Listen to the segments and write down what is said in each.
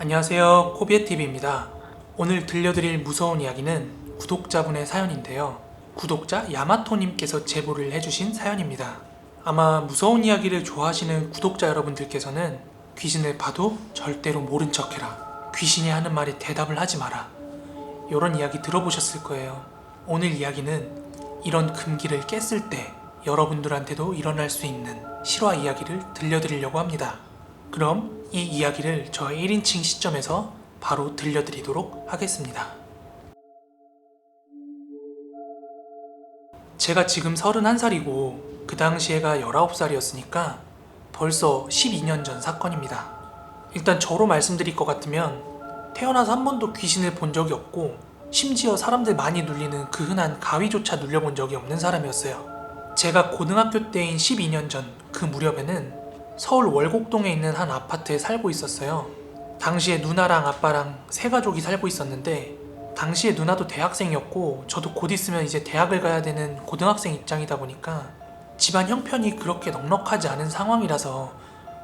안녕하세요, 코비에TV입니다. 오늘 들려드릴 무서운 이야기는 구독자분의 사연인데요. 구독자 야마토님께서 제보를 해주신 사연입니다. 아마 무서운 이야기를 좋아하시는 구독자 여러분들께서는 귀신을 봐도 절대로 모른 척해라, 귀신이 하는 말에 대답을 하지 마라, 이런 이야기 들어보셨을 거예요. 오늘 이야기는 이런 금기를 깼을 때 여러분들한테도 일어날 수 있는 실화 이야기를 들려드리려고 합니다. 그럼 이 이야기를 저 1인칭 시점에서 바로 들려드리도록 하겠습니다. 제가 지금 31살이고 그 당시에가 19살이었으니까 벌써 12년 전 사건입니다. 일단 저로 말씀드릴 것 같으면 태어나서 한 번도 귀신을 본 적이 없고 심지어 사람들 많이 눌리는 그 흔한 가위조차 눌려본 적이 없는 사람이었어요. 제가 고등학교 때인 12년 전 그 무렵에는 서울 월곡동에 있는 한 아파트에 살고 있었어요. 당시에 누나랑 아빠랑 세 가족이 살고 있었는데, 당시에 누나도 대학생이었고 저도 곧 있으면 이제 대학을 가야 되는 고등학생 입장이다 보니까 집안 형편이 그렇게 넉넉하지 않은 상황이라서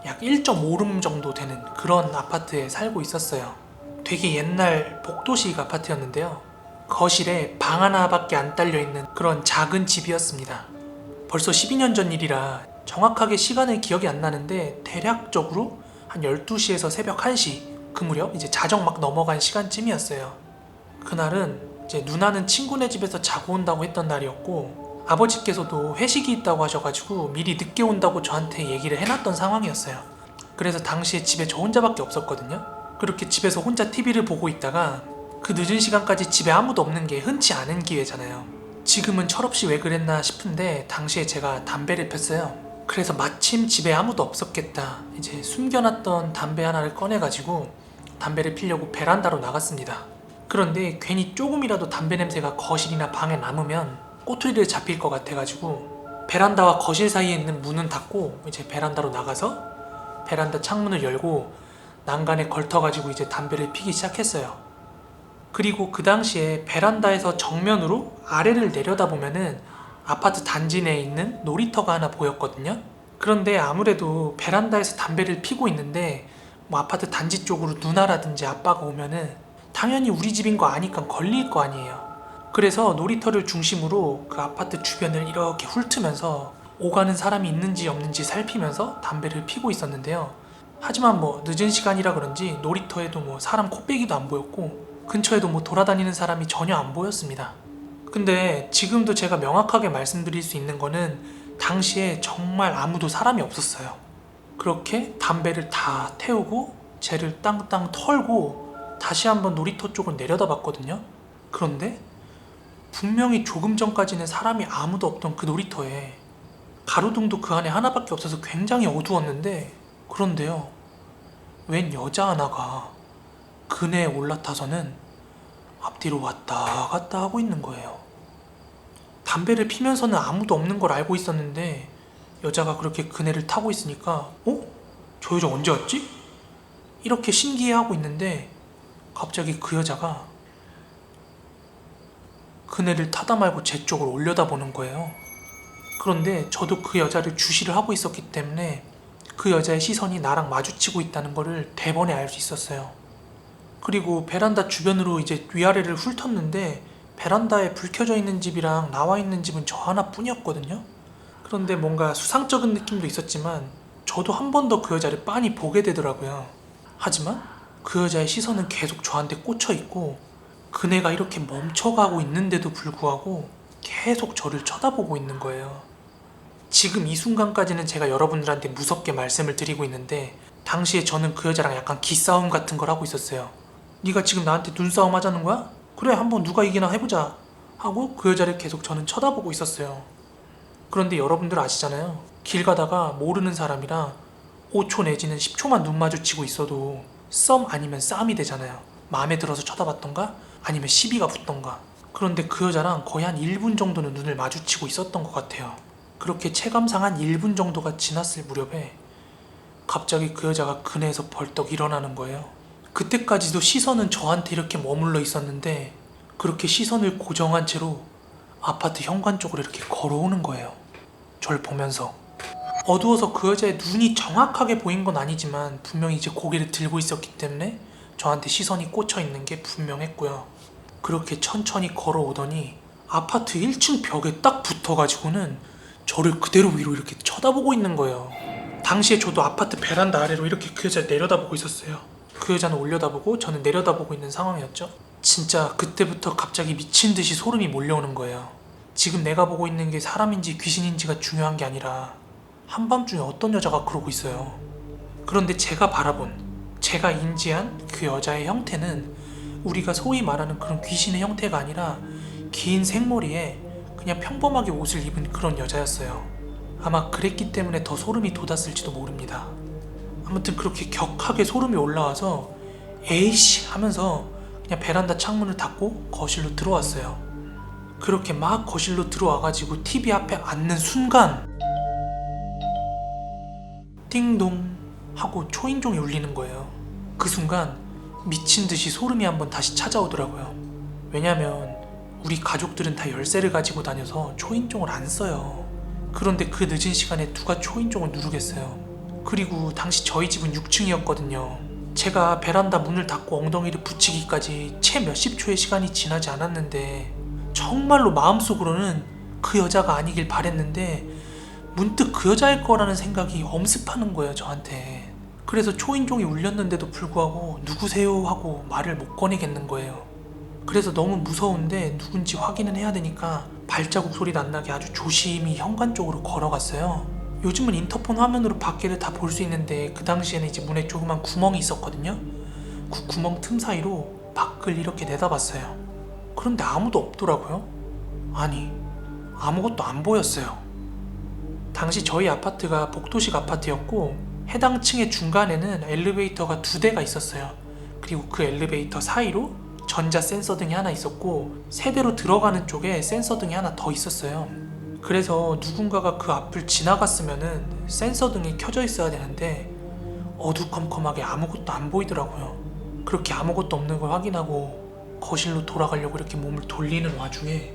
약 1.5룸 정도 되는 그런 아파트에 살고 있었어요. 되게 옛날 복도식 아파트였는데요. 거실에 방 하나밖에 안 딸려있는 그런 작은 집이었습니다. 벌써 12년 전 일이라 정확하게 시간은 기억이 안 나는데 대략적으로 한 12시에서 새벽 1시 그 무렵 이제 자정 막 넘어간 시간쯤이었어요. 그날은 이제 누나는 친구네 집에서 자고 온다고 했던 날이었고 아버지께서도 회식이 있다고 하셔가지고 미리 늦게 온다고 저한테 얘기를 해놨던 상황이었어요. 그래서 당시에 집에 저 혼자밖에 없었거든요. 그렇게 집에서 혼자 TV를 보고 있다가 그 늦은 시간까지 집에 아무도 없는 게 흔치 않은 기회잖아요. 지금은 철없이 왜 그랬나 싶은데 당시에 제가 담배를 폈어요. 그래서 마침 집에 아무도 없었겠다, 이제 숨겨놨던 담배 하나를 꺼내가지고 담배를 피려고 베란다로 나갔습니다. 그런데 괜히 조금이라도 담배 냄새가 거실이나 방에 남으면 꼬투리를 잡힐 것 같아가지고 베란다와 거실 사이에 있는 문은 닫고 이제 베란다로 나가서 베란다 창문을 열고 난간에 걸터가지고 이제 담배를 피기 시작했어요. 그리고 그 당시에 베란다에서 정면으로 아래를 내려다보면은 아파트 단지 내에 있는 놀이터가 하나 보였거든요. 그런데 아무래도 베란다에서 담배를 피고 있는데 뭐 아파트 단지 쪽으로 누나라든지 아빠가 오면은 당연히 우리 집인 거 아니까 걸릴 거 아니에요. 그래서 놀이터를 중심으로 그 아파트 주변을 이렇게 훑으면서 오가는 사람이 있는지 없는지 살피면서 담배를 피고 있었는데요. 하지만 뭐 늦은 시간이라 그런지 놀이터에도 뭐 사람 코빼기도 안 보였고 근처에도 뭐 돌아다니는 사람이 전혀 안 보였습니다. 근데 지금도 제가 명확하게 말씀드릴 수 있는 거는 당시에 정말 아무도 사람이 없었어요. 그렇게 담배를 다 태우고 쟤를 땅땅 털고 다시 한번 놀이터 쪽을 내려다 봤거든요. 그런데 분명히 조금 전까지는 사람이 아무도 없던 그 놀이터에 가로등도 그 안에 하나밖에 없어서 굉장히 어두웠는데, 그런데요, 웬 여자 하나가 그네에 올라타서는 앞뒤로 왔다 갔다 하고 있는 거예요. 담배를 피면서는 아무도 없는 걸 알고 있었는데 여자가 그렇게 그네를 타고 있으니까 저 여자 언제 왔지? 이렇게 신기해하고 있는데 갑자기 그 여자가 그네를 타다 말고 제 쪽을 올려다보는 거예요. 그런데 저도 그 여자를 주시를 하고 있었기 때문에 그 여자의 시선이 나랑 마주치고 있다는 거를 대번에 알 수 있었어요. 그리고 베란다 주변으로 이제 위아래를 훑었는데 베란다에 불 켜져 있는 집이랑 나와 있는 집은 저 하나뿐이었거든요. 그런데 뭔가 수상쩍은 느낌도 있었지만 저도 한 번 더 그 여자를 빤히 보게 되더라고요. 하지만 그 여자의 시선은 계속 저한테 꽂혀 있고 그네가 이렇게 멈춰가고 있는데도 불구하고 계속 저를 쳐다보고 있는 거예요. 지금 이 순간까지는 제가 여러분들한테 무섭게 말씀을 드리고 있는데 당시에 저는 그 여자랑 약간 기싸움 같은 걸 하고 있었어요. 네가 지금 나한테 눈싸움 하자는 거야? 그래, 한번 누가 이기나 해보자 하고 그 여자를 계속 저는 쳐다보고 있었어요. 그런데 여러분들 아시잖아요. 길 가다가 모르는 사람이랑 5초 내지는 10초만 눈 마주치고 있어도 썸 아니면 싸움이 되잖아요. 마음에 들어서 쳐다봤던가 아니면 시비가 붙던가. 그런데 그 여자랑 거의 한 1분 정도는 눈을 마주치고 있었던 것 같아요. 그렇게 체감상 한 1분 정도가 지났을 무렵에 갑자기 그 여자가 그네에서 벌떡 일어나는 거예요. 그때까지도 시선은 저한테 이렇게 머물러 있었는데 그렇게 시선을 고정한 채로 아파트 현관 쪽으로 이렇게 걸어오는 거예요. 절 보면서. 어두워서 그 여자의 눈이 정확하게 보인 건 아니지만 분명히 이제 고개를 들고 있었기 때문에 저한테 시선이 꽂혀 있는 게 분명했고요. 그렇게 천천히 걸어오더니 아파트 1층 벽에 딱 붙어가지고는 저를 그대로 위로 이렇게 쳐다보고 있는 거예요. 당시에 저도 아파트 베란다 아래로 이렇게 그 여자를 내려다보고 있었어요. 그 여자는 올려다보고 저는 내려다보고 있는 상황이었죠. 진짜 그때부터 갑자기 미친 듯이 소름이 몰려오는 거예요. 지금 내가 보고 있는 게 사람인지 귀신인지가 중요한 게 아니라 한밤중에 어떤 여자가 그러고 있어요. 그런데 제가 바라본, 제가 인지한 그 여자의 형태는 우리가 소위 말하는 그런 귀신의 형태가 아니라 긴 생머리에 그냥 평범하게 옷을 입은 그런 여자였어요. 아마 그랬기 때문에 더 소름이 돋았을지도 모릅니다. 아무튼 그렇게 격하게 소름이 올라와서 에이씨 하면서 그냥 베란다 창문을 닫고 거실로 들어왔어요. 그렇게 막 거실로 들어와가지고 TV 앞에 앉는 순간 띵동 하고 초인종이 울리는 거예요. 그 순간 미친 듯이 소름이 한번 다시 찾아오더라고요. 왜냐면 우리 가족들은 다 열쇠를 가지고 다녀서 초인종을 안 써요. 그런데 그 늦은 시간에 누가 초인종을 누르겠어요. 그리고 당시 저희 집은 6층이었거든요. 제가 베란다 문을 닫고 엉덩이를 붙이기까지 채 몇십 초의 시간이 지나지 않았는데 정말로 마음속으로는 그 여자가 아니길 바랬는데 문득 그 여자일 거라는 생각이 엄습하는 거예요, 저한테. 그래서 초인종이 울렸는데도 불구하고 누구세요 하고 말을 못 꺼내겠는 거예요. 그래서 너무 무서운데 누군지 확인은 해야 되니까 발자국 소리도 안 나게 아주 조심히 현관 쪽으로 걸어갔어요. 요즘은 인터폰 화면으로 밖에를 다 볼 수 있는데 그 당시에는 이제 문에 조그만 구멍이 있었거든요. 그 구멍 틈 사이로 밖을 이렇게 내다봤어요. 그런데 아무도 없더라고요. 아니, 아무것도 안 보였어요. 당시 저희 아파트가 복도식 아파트였고 해당 층의 중간에는 엘리베이터가 2대가 있었어요. 그리고 그 엘리베이터 사이로 전자 센서 등이 하나 있었고 세대로 들어가는 쪽에 센서 등이 하나 더 있었어요. 그래서 누군가가 그 앞을 지나갔으면은 센서 등이 켜져 있어야 되는데 어두컴컴하게 아무것도 안 보이더라고요. 그렇게 아무것도 없는 걸 확인하고 거실로 돌아가려고 이렇게 몸을 돌리는 와중에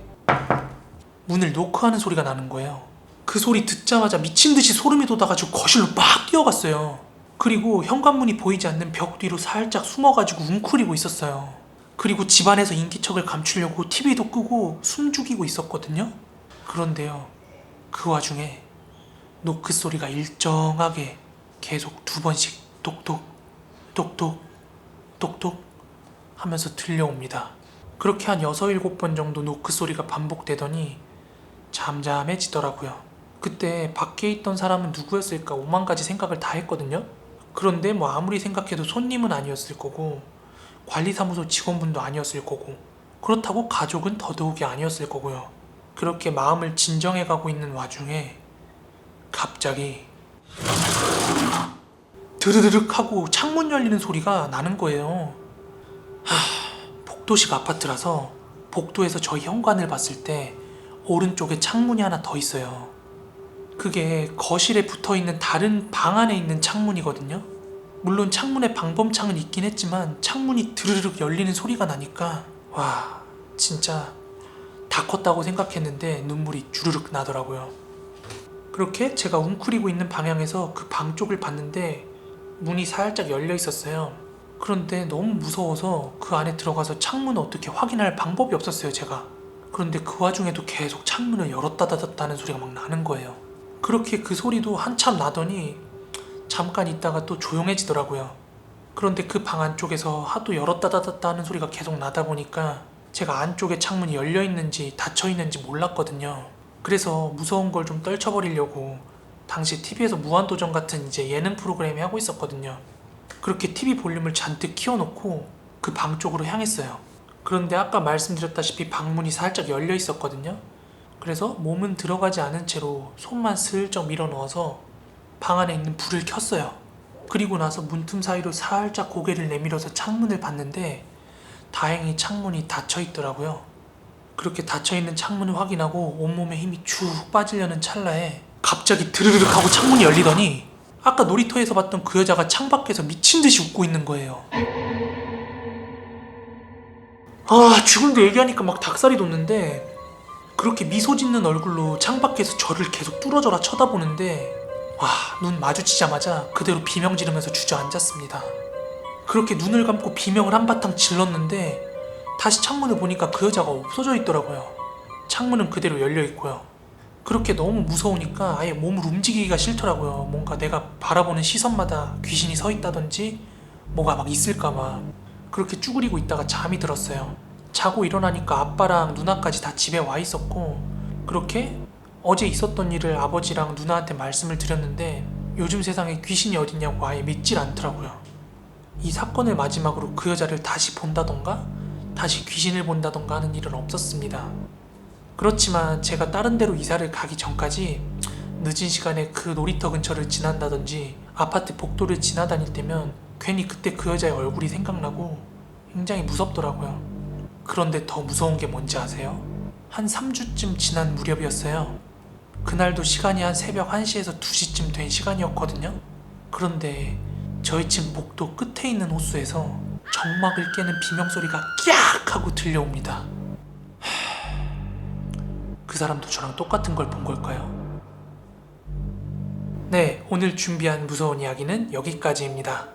문을 노크하는 소리가 나는 거예요. 그 소리 듣자마자 미친 듯이 소름이 돋아가지고 거실로 막 뛰어갔어요. 그리고 현관문이 보이지 않는 벽 뒤로 살짝 숨어가지고 웅크리고 있었어요. 그리고 집안에서 인기척을 감추려고 TV도 끄고 숨죽이고 있었거든요. 그런데요, 그 와중에 노크 소리가 일정하게 계속 2번씩 똑똑 똑똑 똑똑 하면서 들려옵니다. 그렇게 한 6, 7번 정도 노크 소리가 반복되더니 잠잠해지더라고요. 그때 밖에 있던 사람은 누구였을까 오만 가지 생각을 다 했거든요. 그런데 뭐 아무리 생각해도 손님은 아니었을 거고 관리사무소 직원분도 아니었을 거고 그렇다고 가족은 더더욱이 아니었을 거고요. 그렇게 마음을 진정해가고 있는 와중에 갑자기 드르르륵 하고 창문 열리는 소리가 나는 거예요. 복도식 아파트라서 복도에서 저희 현관을 봤을 때 오른쪽에 창문이 하나 더 있어요. 그게 거실에 붙어있는 다른 방 안에 있는 창문이거든요. 물론 창문에 방범창은 있긴 했지만 창문이 드르륵 열리는 소리가 나니까 와, 진짜 다 컸다고 생각했는데 눈물이 주르륵 나더라고요. 그렇게 제가 웅크리고 있는 방향에서 그 방 쪽을 봤는데 문이 살짝 열려 있었어요. 그런데 너무 무서워서 그 안에 들어가서 창문을 어떻게 확인할 방법이 없었어요, 제가. 그런데 그 와중에도 계속 창문을 열었다 닫았다는 소리가 막 나는 거예요. 그렇게 그 소리도 한참 나더니 잠깐 있다가 또 조용해지더라고요. 그런데 그 방 안쪽에서 하도 열었다 닫았다 하는 소리가 계속 나다 보니까 제가 안쪽에 창문이 열려 있는지 닫혀 있는지 몰랐거든요. 그래서 무서운 걸 좀 떨쳐버리려고 당시 TV에서 무한도전 같은 이제 예능 프로그램이 하고 있었거든요. 그렇게 TV 볼륨을 잔뜩 키워놓고 그 방 쪽으로 향했어요. 그런데 아까 말씀드렸다시피 방문이 살짝 열려 있었거든요. 그래서 몸은 들어가지 않은 채로 손만 슬쩍 밀어 넣어서 방 안에 있는 불을 켰어요. 그리고 나서 문틈 사이로 살짝 고개를 내밀어서 창문을 봤는데 다행히 창문이 닫혀 있더라고요. 그렇게 닫혀 있는 창문을 확인하고 온몸에 힘이 쭉 빠지려는 찰나에 갑자기 드르륵 하고 창문이 열리더니 아까 놀이터에서 봤던 그 여자가 창밖에서 미친 듯이 웃고 있는 거예요. 지금도 얘기하니까 막 닭살이 돋는데 그렇게 미소 짓는 얼굴로 창밖에서 저를 계속 뚫어져라 쳐다보는데 눈 마주치자마자 그대로 비명 지르면서 주저앉았습니다. 그렇게 눈을 감고 비명을 한바탕 질렀는데 다시 창문을 보니까 그 여자가 없어져 있더라고요. 창문은 그대로 열려 있고요. 그렇게 너무 무서우니까 아예 몸을 움직이기가 싫더라고요. 뭔가 내가 바라보는 시선마다 귀신이 서 있다든지 뭐가 막 있을까봐. 그렇게 쭈그리고 있다가 잠이 들었어요. 자고 일어나니까 아빠랑 누나까지 다 집에 와 있었고, 그렇게 어제 있었던 일을 아버지랑 누나한테 말씀을 드렸는데 요즘 세상에 귀신이 어딨냐고 아예 믿질 않더라고요. 이 사건을 마지막으로 그 여자를 다시 본다던가 다시 귀신을 본다던가 하는 일은 없었습니다. 그렇지만 제가 다른 데로 이사를 가기 전까지 늦은 시간에 그 놀이터 근처를 지난다든지 아파트 복도를 지나다닐 때면 괜히 그때 그 여자의 얼굴이 생각나고 굉장히 무섭더라고요. 그런데 더 무서운 게 뭔지 아세요? 한 3주쯤 지난 무렵이었어요. 그날도 시간이 한 새벽 1시에서 2시쯤 된 시간이었거든요. 그런데 저희 집 복도 끝에 있는 호수에서 정막을 깨는 비명소리가 깍 하고 들려옵니다. 그 사람도 저랑 똑같은 걸 본 걸까요? 네, 오늘 준비한 무서운 이야기는 여기까지입니다.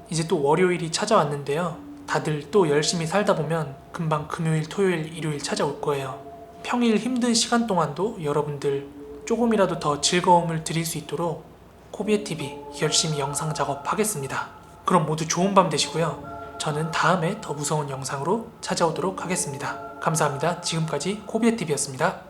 이제 또 월요일이 찾아왔는데요. 다들 또 열심히 살다 보면 금방 금요일, 토요일, 일요일 찾아올 거예요. 평일 힘든 시간 동안도 여러분들 조금이라도 더 즐거움을 드릴 수 있도록 코비애TV 열심히 영상 작업하겠습니다. 그럼 모두 좋은 밤 되시고요. 저는 다음에 더 무서운 영상으로 찾아오도록 하겠습니다. 감사합니다. 지금까지 코비애TV였습니다.